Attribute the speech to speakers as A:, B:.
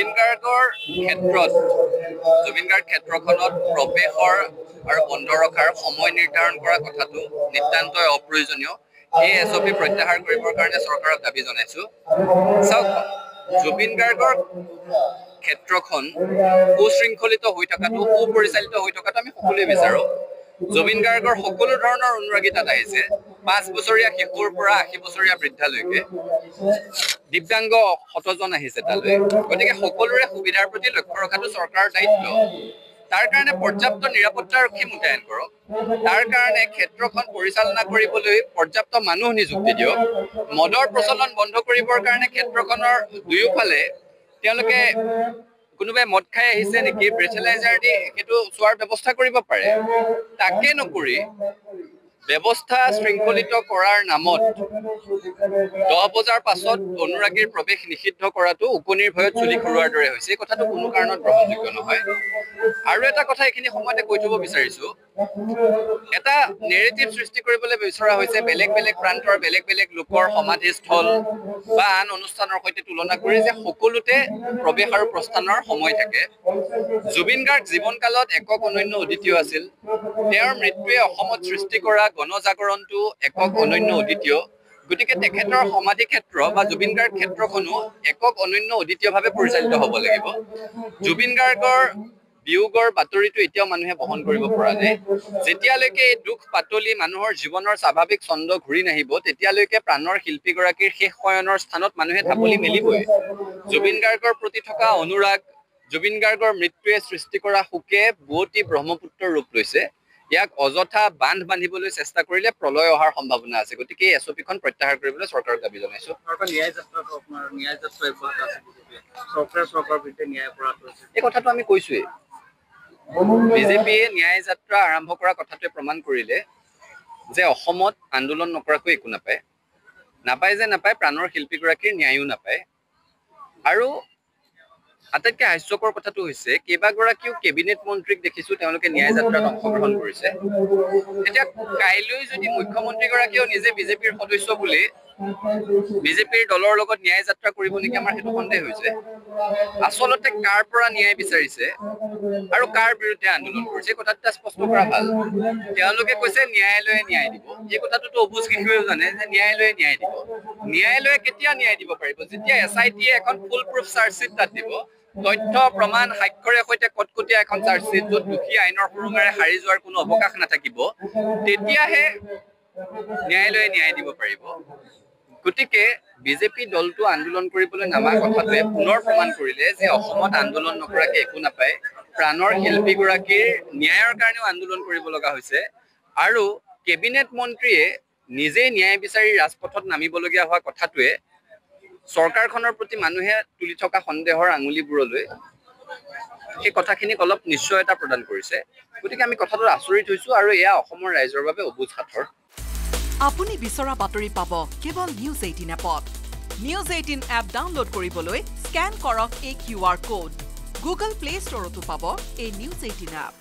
A: জুবিন গাৰ্গৰ ক্ষেত্ৰখনত প্ৰৱেশৰ আৰু বন্ধ ৰখাৰ সময় নিৰ্ধাৰণ কৰা কথাটো নিতান্তই অপ্ৰয়োজনীয়। এই এছঅপি প্ৰত্যাহাৰ কৰিবৰ কাৰণে চৰকাৰক দাবী জনাইছো। চাওক, জুবিন গাৰ্গৰ ক্ষেত্ৰখন সুশৃংখলিত হৈ থকাটো, সুপৰিচালিত হৈ থকাটো আমি সকলোৱে বিচাৰো। জুবিন গাৰ্গৰ সকলো ধৰণৰ অনুৰাগী তাত আহিছে, 5 বছৰীয়া শিশুৰ পৰা 80 বছৰীয়া বৃদ্ধালৈকে, দিব্যাংগ শতজন আহিছে তালৈ। গতিকে সকলোৰে সুবিধাৰ প্ৰতি লক্ষ্য ৰখাটো চৰকাৰৰ দায়িত্ব। তাৰ কাৰণে পৰ্যাপ্ত নিৰাপত্তাৰক্ষী মোতায়েন কৰক। তাৰ কাৰণে ক্ষেত্ৰখন পৰিচালনা কৰিবলৈ পৰ্যাপ্ত মানুহ নিযুক্তি দিয়ক। মদৰ প্ৰচলন বন্ধ কৰিবৰ কাৰণে ক্ষেত্ৰখনৰ দুয়োফালে তেওঁলোকে কোনোবাই মদ খাই আহিছে নেকি, ব্ৰেথেলাইজাৰ দি সেইটো চোৱাৰ ব্যৱস্থা কৰিব পাৰে। তাকে নকৰি ব্যৱস্থা শৃংখলিত কৰাৰ নামত 10 বজাৰ পাছত অনুৰাগীৰ প্ৰৱেশ নিষিদ্ধ কৰাটো উকনিৰ ভয়ত চুলি খুৰোৱাৰ দৰে হৈছে। এই কথাটো কোনো কাৰণত গ্ৰহণযোগ্য নহয়। আৰু এটা কথা এইখিনি সময়তে কৈ থব বিচাৰিছো, এটা নেৰেটিভ সৃষ্টি কৰিবলৈ বিচৰা হৈছে বেলেগ বেলেগ প্ৰান্তৰ বেলেগ বেলেগ লোকৰ সমাধিস্থল বা আন অনুষ্ঠানৰ সৈতে তুলনা কৰি যে সকলোতে প্ৰৱেশ আৰু প্ৰস্থানৰ সময় থাকে। জুবিন গাৰ্গ জীৱনকালত একক অনন্য অদ্বিতীয় আছিল। তেওঁৰ মৃত্যুৱে অসমত সৃষ্টি কৰা গণজাগৰণটো একক অনন্য অদ্বিতীয়। গতিকে তেখেতৰ সমাধি ক্ষেত্ৰ বা জুবিন গাৰ্গ ক্ষেত্ৰখনো একক অনন্য অদ্বিতীয়ভাৱে পৰিচালিত হ'ব লাগিব। জুবিন গাৰ্গৰ বিয়োগৰ বাতৰিটো এতিয়াও মানুহে বহন কৰিব পৰা নাই। যেতিয়ালৈকে এই দুখ পাতলি মানুহৰ জীৱনৰ স্বাভাৱিক ছন্দ ঘূৰি নাহিব, তেতিয়ালৈকে প্ৰাণৰ শিল্পীগৰাকীৰ শেষ শয়নৰ স্থানত মানুহে ঢাপলি মেলিবই। জুবিন গাৰ্গৰ প্ৰতি থকা অনুৰাগ, জুবিন গাৰ্গৰ মৃত্যুৱে সৃষ্টি কৰা শোকে বুৱতী ব্ৰহ্মপুত্ৰৰ ৰূপ লৈছে। ইয়াক অযথা বান্ধ বান্ধিবলৈ চেষ্টা কৰিলে প্ৰলয় অহাৰ সম্ভাৱনা আছে। গতিকে এই এছঅপিখন প্ৰত্যাহাৰ কৰিবলৈ চৰকাৰক দাবী জনাইছো। এই কথাটো আমি কৈছোৱেই। বিজেপিয়ে ন্যায় যাত্ৰা আৰম্ভ কৰা কথাটোৱে প্ৰমাণ কৰিলে যে অসমত আন্দোলন নকৰাকৈ একো নাপায়। নাপায় যে নাপায়, প্ৰাণৰ শিল্পীগৰাকীৰ ন্যায়ো নাপায়। আৰু আটাইতকৈ হাস্যকৰ কথাটো হৈছে কেইবাগৰাকীও কেবিনেট মন্ত্ৰীক দেখিছো তেওঁলোকে ন্যায় যাত্ৰাত অংশগ্ৰহণ কৰিছে। এতিয়া কাইলৈ যদি মুখ্যমন্ত্ৰীগৰাকীয়েও নিজে বিজেপিৰ সদস্য বুলি বিজেপিৰ দলৰ লগত ন্যায় যাত্ৰা কৰিব নেকি, আমাৰ সেইটো সন্দেহ হৈছে। আচলতে কাৰ পৰা ন্যায় বিচাৰিছে আৰু কাৰ বিৰুদ্ধে আন্দোলন কৰিছে এই কথাটো স্পষ্ট কৰা ভাল। তেওঁলোকে কৈছে ন্যায়ালয়ে ন্যায় দিব। এই কথাটোতো অবুজ শিশুৱেও জানে যে ন্যায়ালয়ে ন্যায় দিব। ন্যায়ালয়ে কেতিয়া ন্যায় দিব পাৰিব? যেতিয়া SIT-য়ে এখন ফুল প্ৰুফ চাৰ্জশ্বিট তাত দিব, তথ্য প্ৰমাণ সাক্ষৰে সৈতে কটকটীয়া এখন চাৰ্জশ্বিট, য'ত দোষী আইনৰ সুৰুঙাৰে সাৰি যোৱাৰ কোনো অৱকাশ নাথাকিব, তেতিয়াহে ন্যায়ালয়ে ন্যায় দিব পাৰিব। গতিকে বিজেপি দলটো আন্দোলন কৰিবলৈ নামা কথাটোৱে পুনৰ প্ৰমাণ কৰিলে যে অসমত আন্দোলন নকৰাকে একো নাপায়। প্ৰাণৰ শিল্পীগৰাকীৰ ন্যায়ৰ কাৰণেও আন্দোলন কৰিব লগা হৈছে। আৰু কেবিনেট মন্ত্ৰীয়ে নিজেই ন্যায় বিচাৰি ৰাজপথত নামিবলগীয়া হোৱা কথাটোৱে চৰকাৰখনৰ প্ৰতি মানুহে তুলি থকা সন্দেহৰ আঙুলিবোৰলৈ সেই কথাখিনিক অলপ নিশ্চয়তা প্ৰদান কৰিছে। গতিকে আমি কথাটোত আচৰিত হৈছো আৰু এয়া অসমৰ ৰাইজৰ বাবে অবুজ সাঁথৰ।
B: আপুনি বিচৰা বাতৰি পাব কেৱল নিউজ 18 এপত। নিউজ 18 এপ ডাউনলোড কৰিবলৈ স্কেন কৰক এই QR কোড। গুগল প্লে ষ্টৰতো পাব এই নিউজ 18 এপ।